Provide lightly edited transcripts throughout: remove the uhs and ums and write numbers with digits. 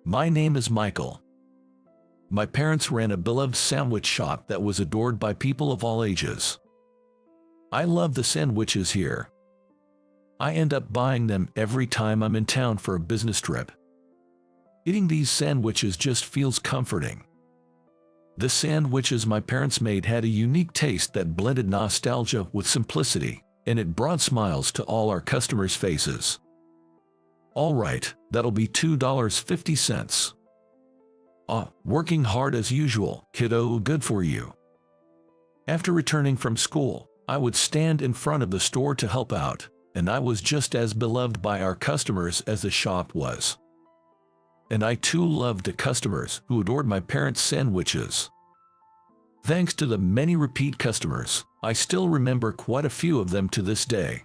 My name is Michael. My parents ran a beloved sandwich shop that was adored by people of all ages. I love the sandwiches here. I end up buying them every time I'm in town for a business trip. Eating these sandwiches just feels comforting. The sandwiches my parents made had a unique taste that blended nostalgia with simplicity, and it brought smiles to all our customers' faces. All right, that'll be $2.50. Working hard as usual, kiddo, good for you. After returning from school, I would stand in front of the store to help out, and I was just as beloved by our customers as the shop was. And I too loved the customers who adored my parents' sandwiches. Thanks to the many repeat customers, I still remember quite a few of them to this day.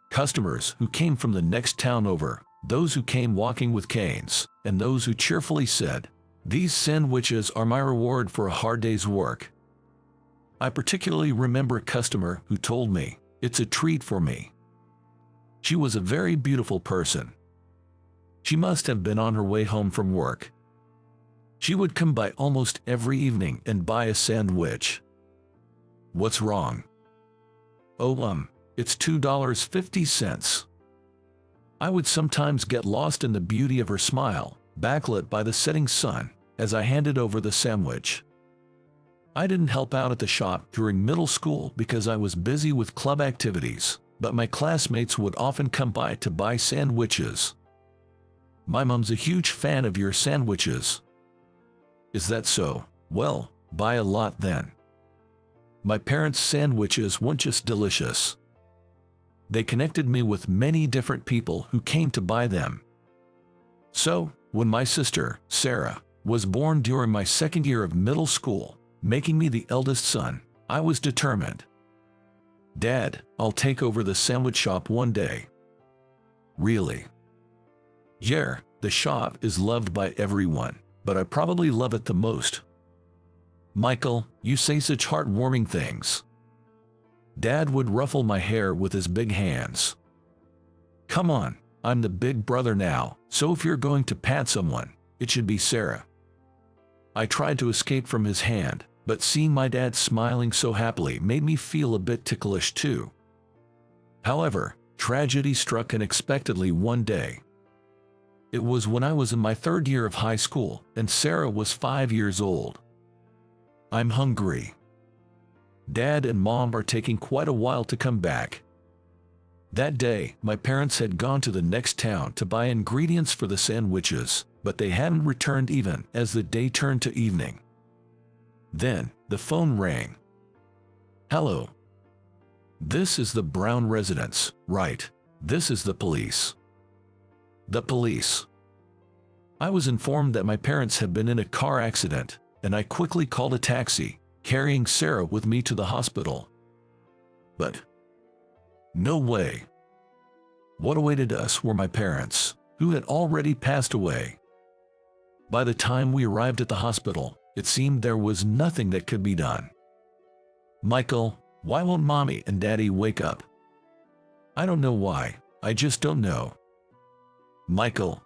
Customers who came from the next town over, those who came walking with canes, and those who cheerfully said, "These sandwiches are my reward for a hard day's work." I particularly remember a customer who told me, "It's a treat for me." She was a very beautiful person. She must have been on her way home from work. She would come by almost every evening and buy a sandwich. What's wrong? It's $2.50. I would sometimes get lost in the beauty of her smile, backlit by the setting sun, as I handed over the sandwich. I didn't help out at the shop during middle school because I was busy with club activities, but my classmates would often come by to buy sandwiches. "My mom's a huge fan of your sandwiches." "Is that so? Well, buy a lot then." My parents' sandwiches weren't just delicious. They connected me with many different people who came to buy them. So, when my sister, Sarah, was born during my second year of middle school, making me the eldest son, I was determined. "Dad, I'll take over the sandwich shop one day." "Really?" "Yeah, the shop is loved by everyone, but I probably love it the most." "Michael, you say such heartwarming things." Dad would ruffle my hair with his big hands. "Come on, I'm the big brother now, so if you're going to pat someone, it should be Sarah." I tried to escape from his hand, but seeing my dad smiling so happily made me feel a bit ticklish too. However, tragedy struck unexpectedly one day. It was when I was in my third year of high school and Sarah was 5 years old. "I'm hungry. Dad and Mom are taking quite a while to come back." That day, my parents had gone to the next town to buy ingredients for the sandwiches, but they hadn't returned even as the day turned to evening. Then, the phone rang. "Hello. This is the Brown residence, right? This is the police." "The police." I was informed that my parents had been in a car accident, and I quickly called a taxi, carrying Sarah with me to the hospital. But no way. What awaited us were my parents, who had already passed away. By the time we arrived at the hospital, it seemed there was nothing that could be done. "Michael, why won't Mommy and Daddy wake up?" "I don't know why, I just don't know." "Michael."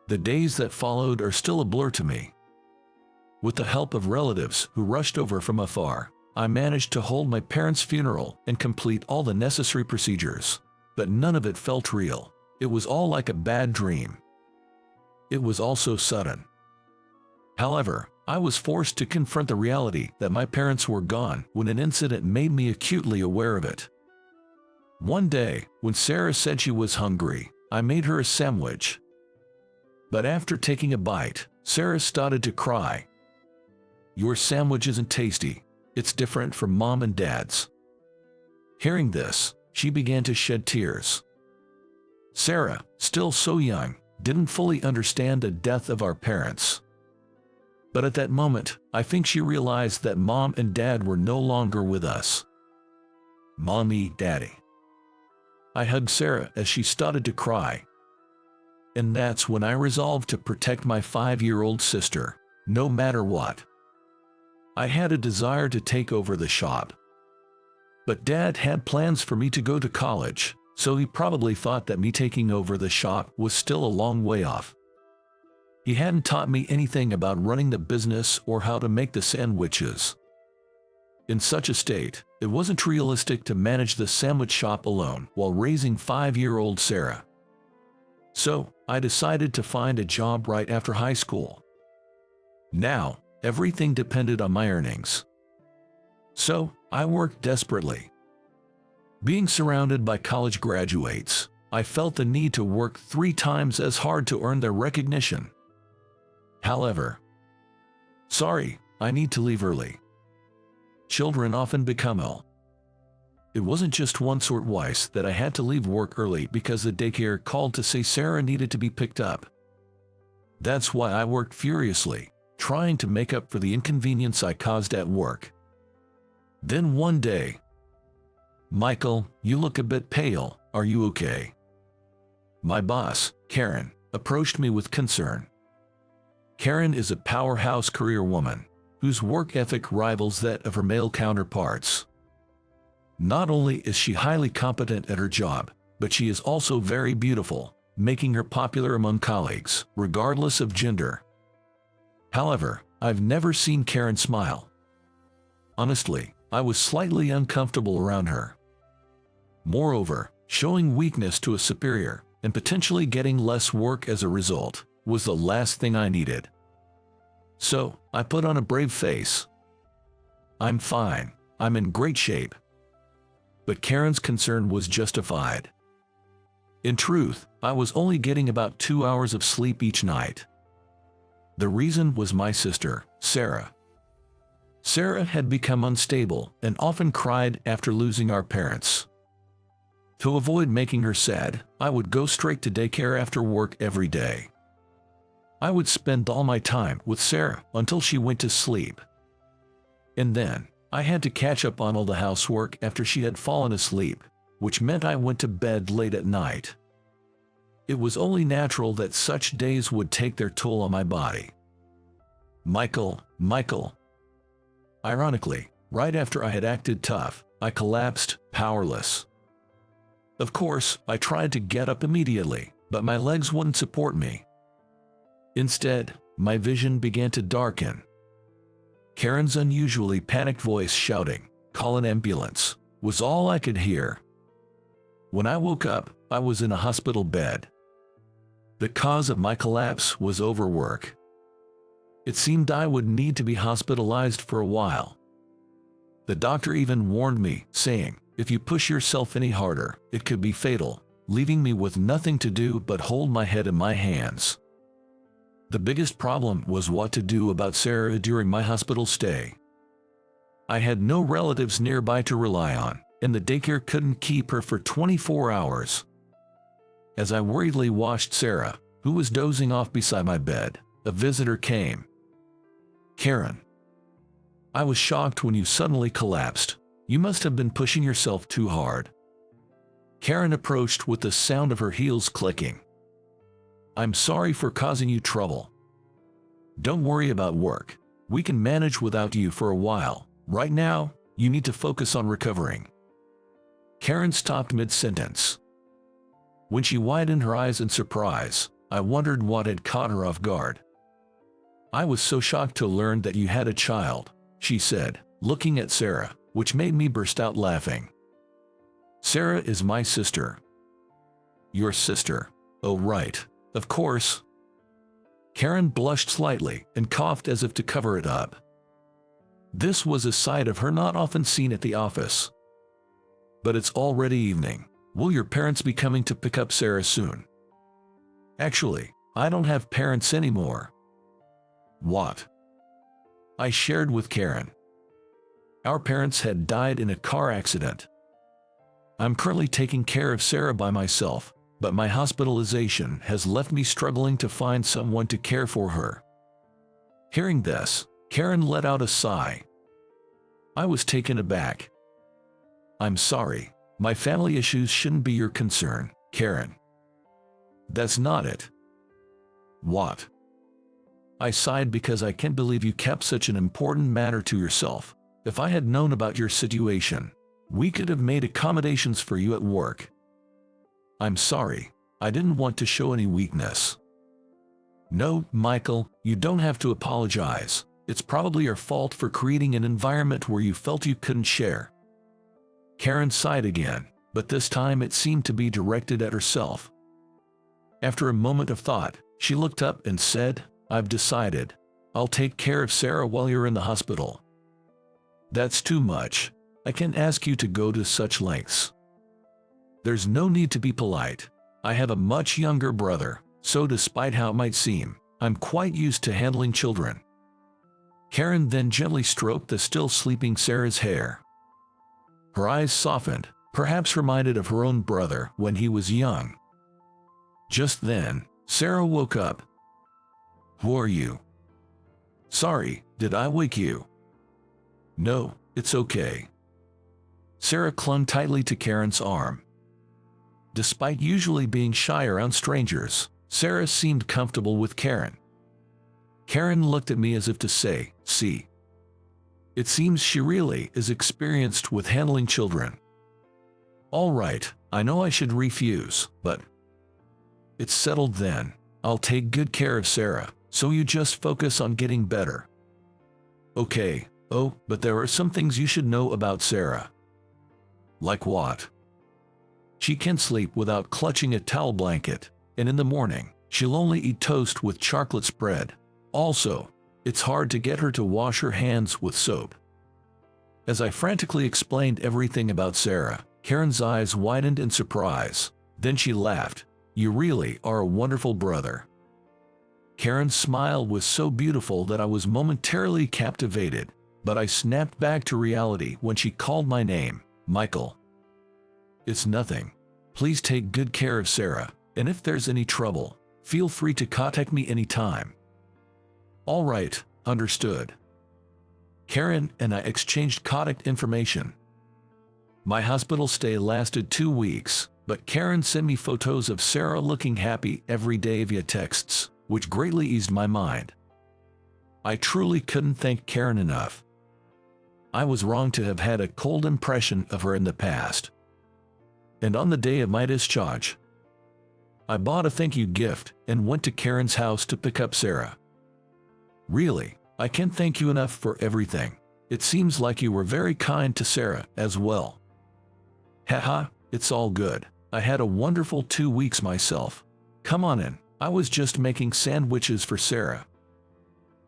The days that followed are still a blur to me. With the help of relatives who rushed over from afar, I managed to hold my parents' funeral and complete all the necessary procedures. But none of it felt real. It was all like a bad dream. It was all so sudden. However, I was forced to confront the reality that my parents were gone when an incident made me acutely aware of it. One day, when Sarah said she was hungry, I made her a sandwich. But after taking a bite, Sarah started to cry. "Your sandwich isn't tasty. It's different from Mom and Dad's." Hearing this, she began to shed tears. Sarah, still so young, didn't fully understand the death of our parents. But at that moment, I think she realized that Mom and Dad were no longer with us. "Mommy, Daddy." I hugged Sarah as she started to cry. And that's when I resolved to protect my 5-year-old sister, no matter what. I had a desire to take over the shop. But Dad had plans for me to go to college, so he probably thought that me taking over the shop was still a long way off. He hadn't taught me anything about running the business or how to make the sandwiches. In such a state, it wasn't realistic to manage the sandwich shop alone while raising 5-year-old Sarah. So, I decided to find a job right after high school. Now, everything depended on my earnings. So, I worked desperately. Being surrounded by college graduates, I felt the need to work 3 times as hard to earn their recognition. However, sorry, I need to leave early. Children often become ill. It wasn't just once or twice that I had to leave work early because the daycare called to say Sarah needed to be picked up. That's why I worked furiously, trying to make up for the inconvenience I caused at work. Then one day, "Michael, you look a bit pale, are you okay?" My boss, Karen, approached me with concern. Karen is a powerhouse career woman, whose work ethic rivals that of her male counterparts. Not only is she highly competent at her job, but she is also very beautiful, making her popular among colleagues, regardless of gender. However, I've never seen Karen smile. Honestly, I was slightly uncomfortable around her. Moreover, showing weakness to a superior, and potentially getting less work as a result, was the last thing I needed. So, I put on a brave face. "I'm fine, I'm in great shape." But Karen's concern was justified. In truth, I was only getting about 2 hours of sleep each night. The reason was my sister, Sarah. Sarah had become unstable and often cried after losing our parents. To avoid making her sad, I would go straight to daycare after work every day. I would spend all my time with Sarah until she went to sleep. And then, I had to catch up on all the housework after she had fallen asleep, which meant I went to bed late at night. It was only natural that such days would take their toll on my body. Michael. Ironically, right after I had acted tough, I collapsed, powerless. Of course, I tried to get up immediately, but my legs wouldn't support me. Instead, my vision began to darken. Karen's unusually panicked voice shouting, "Call an ambulance," was all I could hear. When I woke up, I was in a hospital bed. The cause of my collapse was overwork. It seemed I would need to be hospitalized for a while. The doctor even warned me, saying, "If you push yourself any harder, it could be fatal," leaving me with nothing to do but hold my head in my hands. The biggest problem was what to do about Sarah during my hospital stay. I had no relatives nearby to rely on, and the daycare couldn't keep her for 24 hours. As I worriedly watched Sarah, who was dozing off beside my bed, a visitor came. "Karen, I was shocked when you suddenly collapsed. You must have been pushing yourself too hard." Karen approached with the sound of her heels clicking. "I'm sorry for causing you trouble. Don't worry about work. We can manage without you for a while. Right now, you need to focus on recovering." Karen stopped mid-sentence. When she widened her eyes in surprise, I wondered what had caught her off guard. "I was so shocked to learn that you had a child," she said, looking at Sarah, which made me burst out laughing. "Sarah is my sister." "Your sister? Oh right, of course." Karen blushed slightly and coughed as if to cover it up. This was a side of her not often seen at the office. "But it's already evening. Will your parents be coming to pick up Sarah soon?" "Actually, I don't have parents anymore." "What?" I shared with Karen. "Our parents had died in a car accident. I'm currently taking care of Sarah by myself, but my hospitalization has left me struggling to find someone to care for her." Hearing this, Karen let out a sigh. I was taken aback. "I'm sorry, my family issues shouldn't be your concern, Karen." "That's not it." "What?" I sighed because I can't believe you kept such an important matter to yourself. If I had known about your situation, we could have made accommodations for you at work. "I'm sorry, I didn't want to show any weakness." No, Michael, you don't have to apologize. It's probably your fault for creating an environment where you felt you couldn't share. Karen sighed again, but this time it seemed to be directed at herself. After a moment of thought, she looked up and said, "I've decided. I'll take care of Sarah while you're in the hospital." "That's too much. I can't ask you to go to such lengths." "There's no need to be polite. I have a much younger brother, so despite how it might seem, I'm quite used to handling children." Karen then gently stroked the still sleeping Sarah's hair. Her eyes softened, perhaps reminded of her own brother when he was young. Just then, Sarah woke up. "Who are you?" "Sorry, did I wake you?" "No, it's okay." Sarah clung tightly to Karen's arm. Despite usually being shy around strangers, Sarah seemed comfortable with Karen. Karen looked at me as if to say, "See. It seems she really is experienced with handling children." "All right, I know I should refuse, but..." "It's settled then. I'll take good care of Sarah, so you just focus on getting better." "Okay, oh, but there are some things you should know about Sarah." "Like what?" "She can sleep without clutching a towel blanket, and in the morning, she'll only eat toast with chocolate spread. Also, it's hard to get her to wash her hands with soap." As I frantically explained everything about Sarah, Karen's eyes widened in surprise. Then she laughed. "You really are a wonderful brother." Karen's smile was so beautiful that I was momentarily captivated, but I snapped back to reality when she called my name, Michael. "It's nothing. Please take good care of Sarah, and if there's any trouble, feel free to contact me anytime." "All right, understood." Karen and I exchanged contact information. My hospital stay lasted 2 weeks, but Karen sent me photos of Sarah looking happy every day via texts, which greatly eased my mind. I truly couldn't thank Karen enough. I was wrong to have had a cold impression of her in the past. And on the day of my discharge, I bought a thank you gift and went to Karen's house to pick up Sarah. "Really, I can't thank you enough for everything. It seems like you were very kind to Sarah as well." "Haha, it's all good. I had a wonderful 2 weeks myself. Come on in, I was just making sandwiches for Sarah."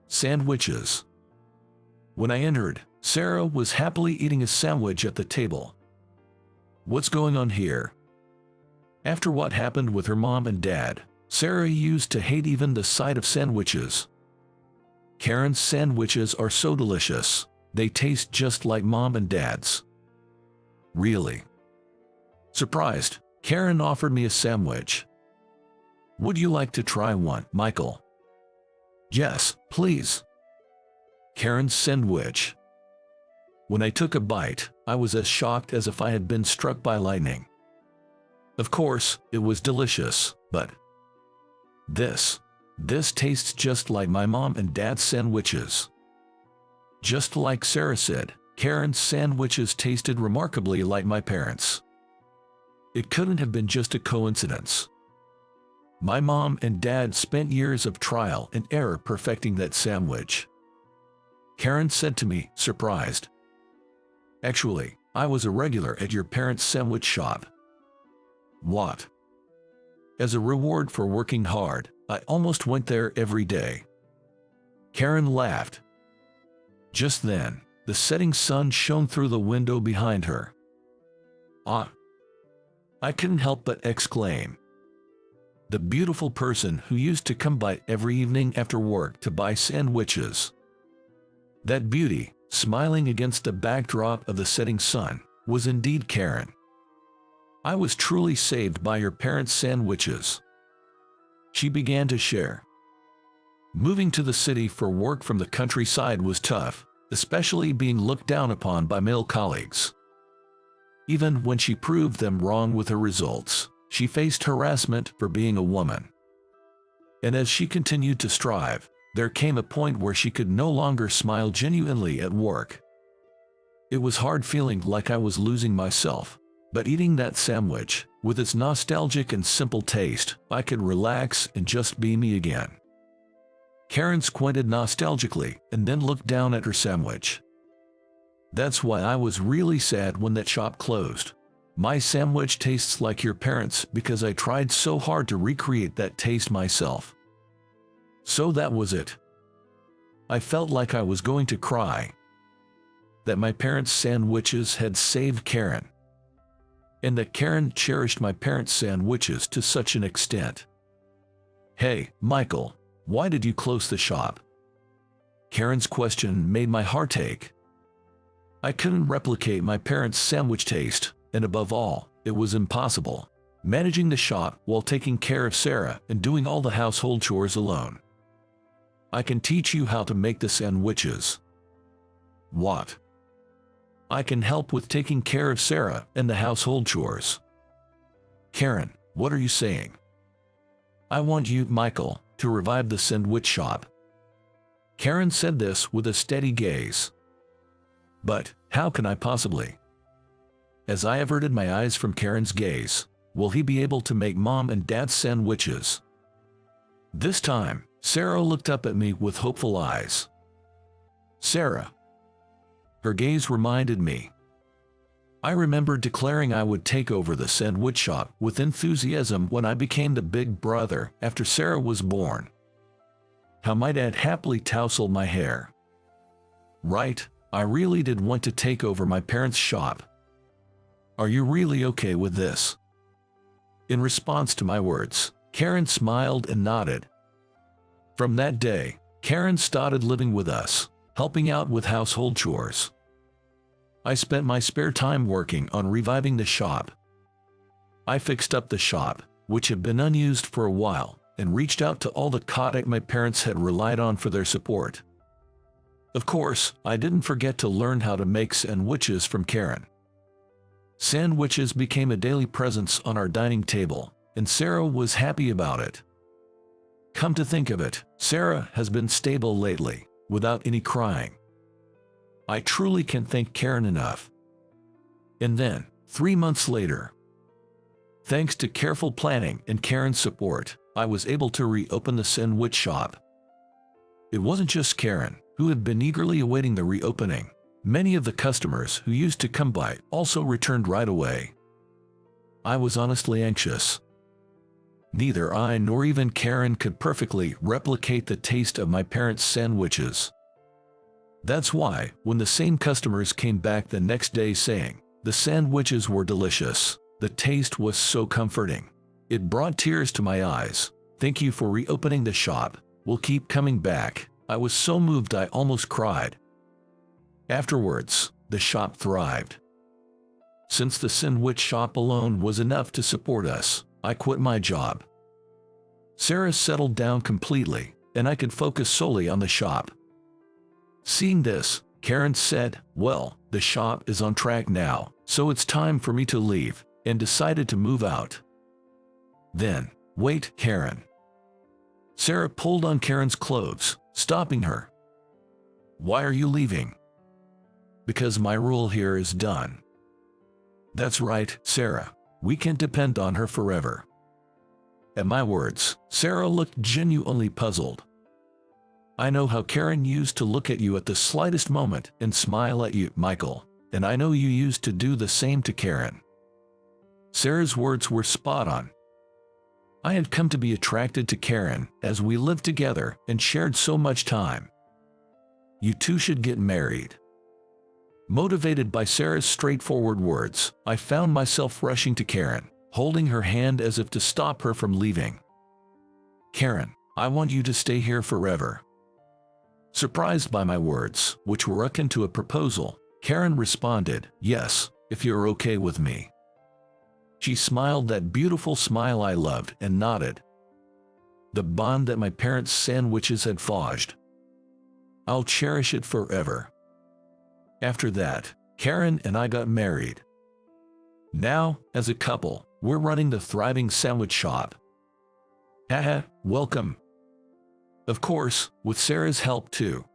"Sandwiches?" When I entered, Sarah was happily eating a sandwich at the table. "What's going on here?" After what happened with her mom and dad, Sarah used to hate even the sight of sandwiches. Karen's sandwiches are so delicious. They taste just like mom and dad's. "Really?" Surprised, Karen offered me a sandwich. "Would you like to try one, Michael?" "Yes, please." Karen's sandwich. When I took a bite, I was as shocked as if I had been struck by lightning. Of course, it was delicious, but this tastes just like my mom and dad's sandwiches. Just like Sarah said, Karen's sandwiches tasted remarkably like my parents'. It couldn't have been just a coincidence. My mom and dad spent years of trial and error perfecting that sandwich. Karen said to me, surprised, "Actually, I was a regular at your parents' sandwich shop." "What?" "As a reward for working hard, I almost went there every day." Karen laughed. Just then, the setting sun shone through the window behind her. "Ah!" I couldn't help but exclaim. The beautiful person who used to come by every evening after work to buy sandwiches. That beauty, smiling against the backdrop of the setting sun, was indeed Karen. I was truly saved by her parents' sandwiches. She began to share. Moving to the city for work from the countryside was tough, especially being looked down upon by male colleagues. Even when she proved them wrong with her results, she faced harassment for being a woman. And as she continued to strive, there came a point where she could no longer smile genuinely at work. It was hard feeling like I was losing myself, but eating that sandwich, with its nostalgic and simple taste, I could relax and just be me again. Karen squinted nostalgically and then looked down at her sandwich. That's why I was really sad when that shop closed. My sandwich tastes like your parents because I tried so hard to recreate that taste myself. So that was it. I felt like I was going to cry. That my parents' sandwiches had saved Karen. And that Karen cherished my parents' sandwiches to such an extent. Hey, Michael, why did you close the shop? Karen's question made my heart ache. I couldn't replicate my parents' sandwich taste, and above all, it was impossible, managing the shop while taking care of Sarah and doing all the household chores alone. I can teach you how to make the sandwiches. What? I can help with taking care of Sarah and the household chores. Karen, what are you saying? I want you, Michael, to revive the sandwich shop. Karen said this with a steady gaze. But how can I possibly? As I averted my eyes from Karen's gaze, will he be able to make Mom and Dad's sandwiches? This time, Sarah looked up at me with hopeful eyes. Sarah. Her gaze reminded me. I remembered declaring I would take over the sandwich shop with enthusiasm when I became the big brother after Sarah was born. How my dad happily tousled my hair. Right, I really did want to take over my parents' shop. Are you really okay with this? In response to my words, Karen smiled and nodded. From that day, Karen started living with us, helping out with household chores. I spent my spare time working on reviving the shop. I fixed up the shop, which had been unused for a while, and reached out to all the contacts my parents had relied on for their support. Of course, I didn't forget to learn how to make sandwiches from Karen. Sandwiches became a daily presence on our dining table, and Sarah was happy about it. Come to think of it, Sarah has been stable lately, without any crying. I truly can't thank Karen enough. And then, 3 months later, thanks to careful planning and Karen's support, I was able to reopen the sandwich shop. It wasn't just Karen, who had been eagerly awaiting the reopening. Many of the customers who used to come by also returned right away. I was honestly anxious. Neither I nor even Karen could perfectly replicate the taste of my parents' sandwiches. That's why, when the same customers came back the next day saying, the sandwiches were delicious, the taste was so comforting. It brought tears to my eyes. Thank you for reopening the shop. We'll keep coming back. I was so moved I almost cried. Afterwards, the shop thrived. Since the sandwich shop alone was enough to support us, I quit my job. Sarah settled down completely, and I could focus solely on the shop. Seeing this, Karen said, well, the shop is on track now, so it's time for me to leave, and decided to move out. Then, wait, Karen. Sarah pulled on Karen's clothes, stopping her. Why are you leaving? Because my role here is done. That's right, Sarah. We can't depend on her forever. At my words, Sarah looked genuinely puzzled. I know how Karen used to look at you at the slightest moment and smile at you, Michael, and I know you used to do the same to Karen. Sarah's words were spot on. I had come to be attracted to Karen as we lived together and shared so much time. You two should get married. Motivated by Sarah's straightforward words, I found myself rushing to Karen, holding her hand as if to stop her from leaving. Karen, I want you to stay here forever. Surprised by my words, which were akin to a proposal, Karen responded, yes, if you're okay with me. She smiled that beautiful smile I loved and nodded. The bond that my parents' sandwiches had forged. I'll cherish it forever. After that, Karen and I got married. Now, as a couple, we're running the thriving sandwich shop. Haha, welcome. Of course, with Sarah's help too.